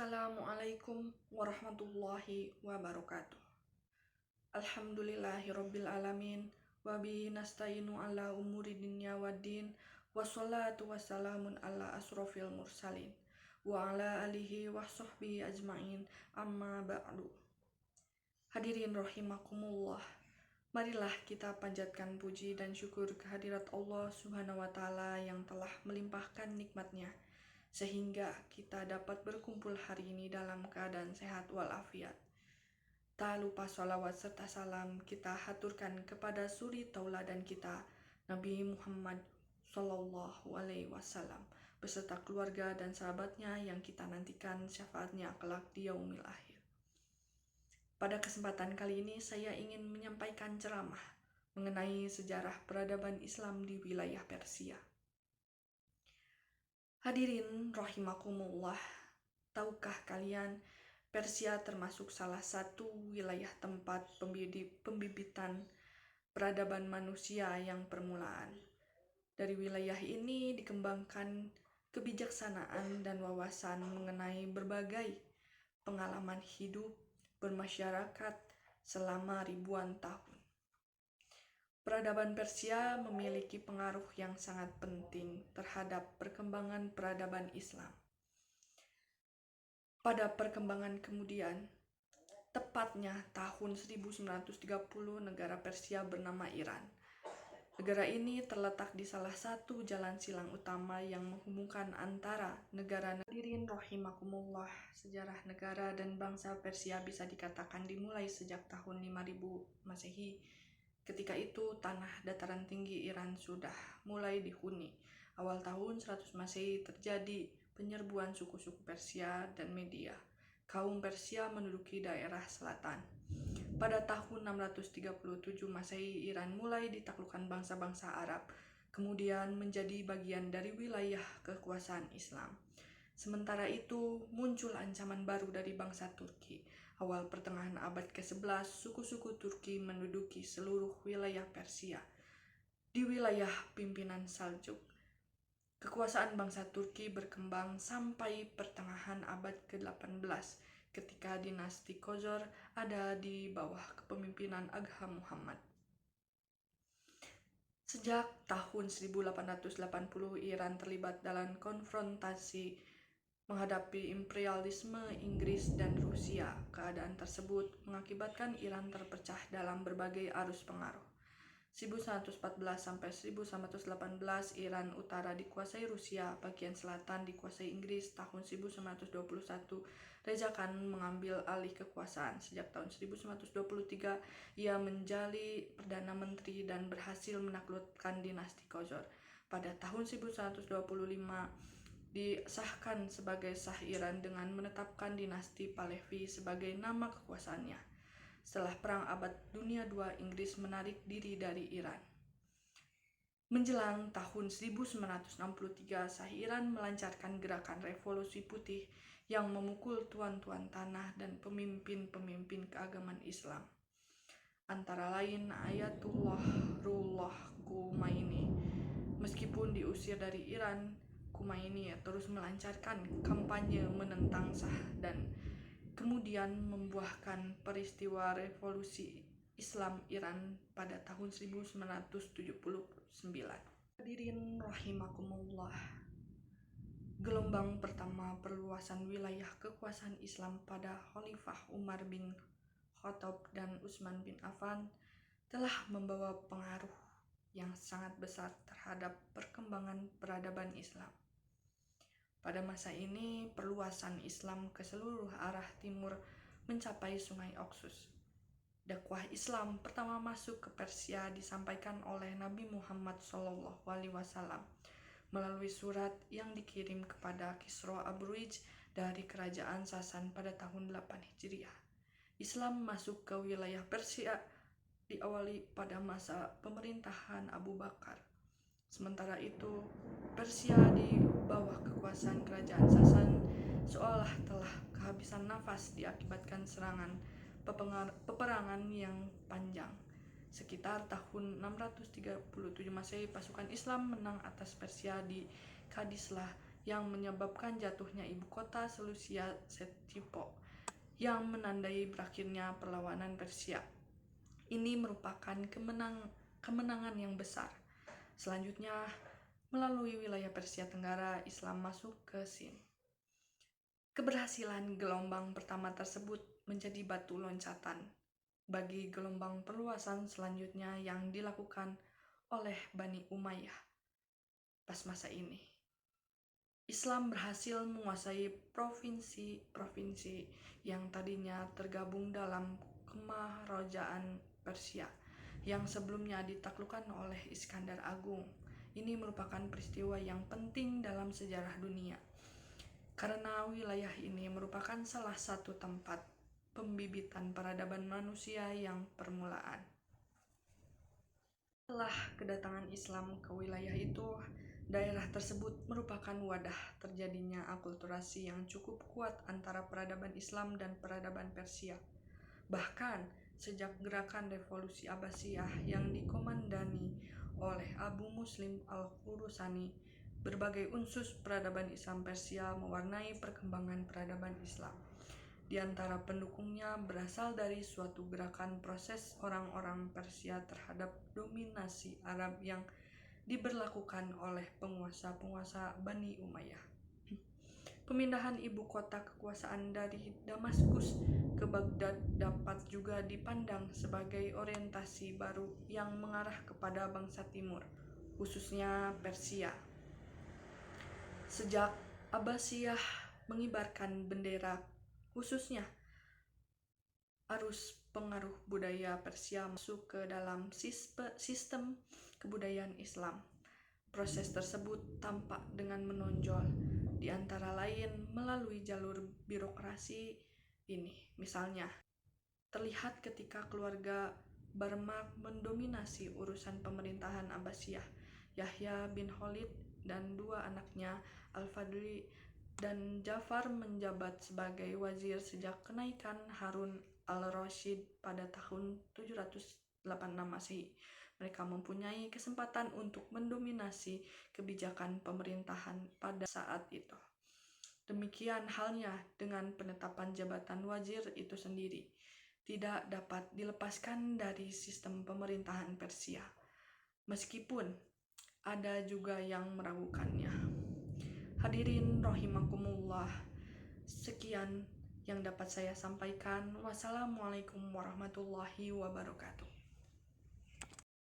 Assalamualaikum warahmatullahi wabarakatuh. Alhamdulillahirabbil alamin wa bihi nasta'inu ala umuri dunya waddin wassalatu wassalamun ala asrofil mursalin wa ala alihi wa sahbihi ajmain amma ba'du. Hadirin rahimakumullah, marilah kita panjatkan puji dan syukur kehadirat Allah Subhanahu wa Ta'ala yang telah melimpahkan nikmat-Nya sehingga kita dapat berkumpul hari ini dalam keadaan sehat walafiat. Tak lupa sholawat serta salam kita haturkan kepada suri tauladan kita, Nabi Muhammad Sallallahu Alaihi Wasallam, beserta keluarga dan sahabatnya yang kita nantikan syafaatnya kelak di yaumil akhir. Pada kesempatan kali ini saya ingin menyampaikan ceramah mengenai sejarah peradaban Islam di wilayah Persia. Hadirin rahimakumullah, tahukah kalian Persia termasuk salah satu wilayah tempat pembibitan peradaban manusia yang permulaan. Dari wilayah ini dikembangkan kebijaksanaan dan wawasan mengenai berbagai pengalaman hidup bermasyarakat selama ribuan tahun. Peradaban Persia memiliki pengaruh yang sangat penting terhadap perkembangan peradaban Islam. Pada perkembangan kemudian, tepatnya tahun 1930, negara Persia bernama Iran. Negara ini terletak di salah satu jalan silang utama yang menghubungkan antara negara hadirin rahimakumullah. Sejarah negara dan bangsa Persia bisa dikatakan dimulai sejak tahun 5000 Masehi. Ketika itu tanah dataran tinggi Iran sudah mulai dihuni. Awal tahun 100 Masehi terjadi penyerbuan suku-suku Persia dan Media. Kaum Persia menduduki daerah selatan. Pada tahun 637 Masehi, Iran mulai ditaklukkan bangsa-bangsa Arab, kemudian menjadi bagian dari wilayah kekuasaan Islam. Sementara itu, muncul ancaman baru dari bangsa Turki. Awal pertengahan abad ke-11, suku-suku Turki menduduki seluruh wilayah Persia. Di wilayah pimpinan Saljuk, kekuasaan bangsa Turki berkembang sampai pertengahan abad ke-18 ketika dinasti Khosrov ada di bawah kepemimpinan Agha Muhammad. Sejak tahun 1880, Iran terlibat dalam konfrontasi menghadapi imperialisme Inggris dan Rusia. Keadaan tersebut mengakibatkan Iran terpecah dalam berbagai arus pengaruh. 1114 sampai 1118 Iran Utara dikuasai Rusia, bagian selatan dikuasai Inggris. Tahun 1921 Reza Khan mengambil alih kekuasaan. Sejak tahun 1923 ia menjadi Perdana Menteri dan berhasil menaklukkan dinasti Khosrov. Pada tahun 1125 disahkan sebagai Shah Iran dengan menetapkan dinasti Pahlavi sebagai nama kekuasaannya. Setelah Perang Abad Dunia II, Inggris menarik diri dari Iran. Menjelang tahun 1963, Shah Iran melancarkan gerakan revolusi putih yang memukul tuan-tuan tanah dan pemimpin-pemimpin keagamaan Islam. Antara lain Ayatullah Ruhollah Khomeini. Meskipun diusir dari Iran, Khomeini terus melancarkan kampanye menentang Shah dan kemudian membuahkan peristiwa revolusi Islam Iran pada tahun 1979. Hadirin rahimakumullah, gelombang pertama perluasan wilayah kekuasaan Islam pada Khalifah Umar bin Khattab dan Utsman bin Affan telah membawa pengaruh yang sangat besar terhadap perkembangan peradaban Islam. Pada masa ini, perluasan Islam ke seluruh arah timur mencapai Sungai Oxus. Dakwah Islam pertama masuk ke Persia disampaikan oleh Nabi Muhammad SAW melalui surat yang dikirim kepada Kisra Aburuj dari kerajaan Sasan pada tahun 8 Hijriah. Islam masuk ke wilayah Persia diawali pada masa pemerintahan Abu Bakar. Sementara itu, Persia di bawah kekuasaan kerajaan Sasan seolah telah kehabisan nafas diakibatkan serangan peperangan yang panjang. Sekitar tahun 637 Masehi, pasukan Islam menang atas Persia di Kadislah yang menyebabkan jatuhnya ibu kota Seleucia Setipo, yang menandai berakhirnya perlawanan Persia. Ini merupakan kemenangan yang besar. Selanjutnya, melalui wilayah Persia Tenggara, Islam masuk ke Sin. Keberhasilan gelombang pertama tersebut menjadi batu loncatan bagi gelombang perluasan selanjutnya yang dilakukan oleh Bani Umayyah. Pas masa ini, Islam berhasil menguasai provinsi-provinsi yang tadinya tergabung dalam kemaharajaan Persia yang sebelumnya ditaklukkan oleh Iskandar Agung. Ini merupakan peristiwa yang penting dalam sejarah dunia, karena wilayah ini merupakan salah satu tempat pembibitan peradaban manusia yang permulaan. Setelah kedatangan Islam ke wilayah itu, daerah tersebut merupakan wadah terjadinya akulturasi yang cukup kuat antara peradaban Islam dan peradaban Persia. Bahkan, sejak gerakan revolusi Abbasiyah yang dikomandani oleh Abu Muslim al-Khurasani, berbagai unsur peradaban Islam Persia mewarnai perkembangan peradaban Islam. Di antara pendukungnya berasal dari suatu gerakan proses orang-orang Persia terhadap dominasi Arab yang diberlakukan oleh penguasa-penguasa Bani Umayyah. Pemindahan ibu kota kekuasaan dari Damaskus ke Baghdad dapat juga dipandang sebagai orientasi baru yang mengarah kepada bangsa Timur, khususnya Persia. Sejak Abbasiyah mengibarkan bendera, khususnya arus pengaruh budaya Persia masuk ke dalam sistem kebudayaan Islam. Proses tersebut tampak dengan menonjol, di antara lain melalui jalur birokrasi ini. Misalnya, terlihat ketika keluarga Barmak mendominasi urusan pemerintahan Abbasiyah. Yahya bin Khalid dan dua anaknya Al-Fadli dan Ja'far menjabat sebagai wazir sejak kenaikan Harun al-Rasyid pada tahun 786 Masehi. Mereka mempunyai kesempatan untuk mendominasi kebijakan pemerintahan pada saat itu. Demikian halnya dengan penetapan jabatan wazir itu sendiri, tidak dapat dilepaskan dari sistem pemerintahan Persia, meskipun ada juga yang meragukannya. Hadirin rahimakumullah, sekian yang dapat saya sampaikan. Wassalamualaikum warahmatullahi wabarakatuh.